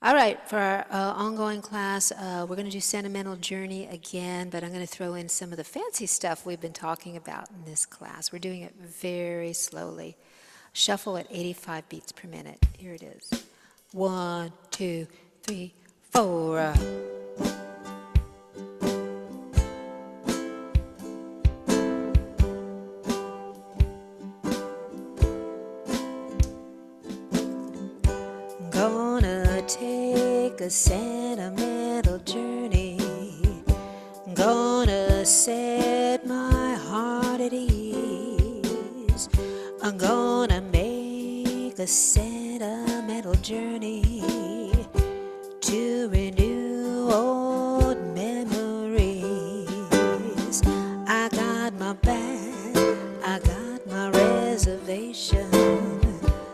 All right, for our ongoing class, we're going to do Sentimental Journey again, but I'm going to throw in some of the fancy stuff we've been talking about in this class. We're doing it very slowly. Shuffle at 85 beats per minute. Here it is. 1, 2, 3, 4. Gonna take a sentimental journey. Gonna set my heart at ease. I'm gonna make a sentimental journey to renew old memories. I got my bag, I got my reservation.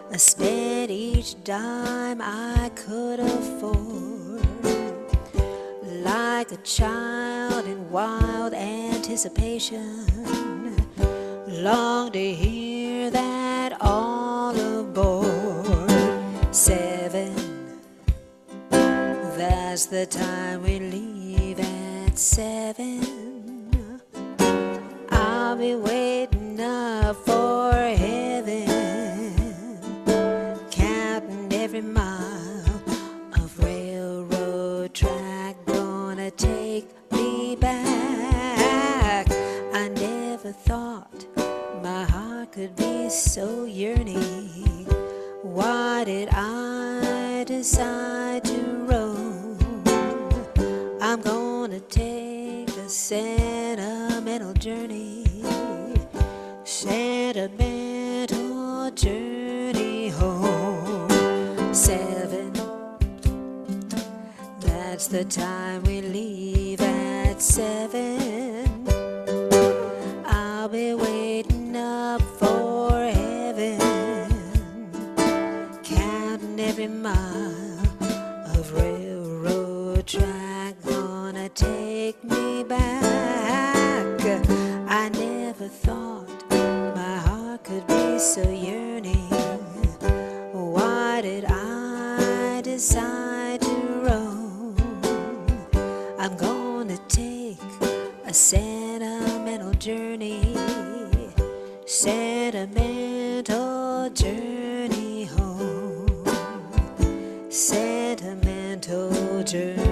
I spent each dime I could afford, like a child in wild anticipation. Long to hear that all aboard. 7, that's the time we leave at 7. I'll be waiting up for heaven, every mile of railroad track gonna take me back. I never thought my heart could be so yearning. Why did I decide to roam? I'm gonna take a sentimental journey, sentimental journey home. 7, that's the time we leave at 7. I'll be waiting up for heaven, counting every mile of railroad track gonna take me back. I never thought my heart could be so yearning. Why did I decide to roam? I'm gonna take a sentimental journey, sentimental journey home, sentimental journey.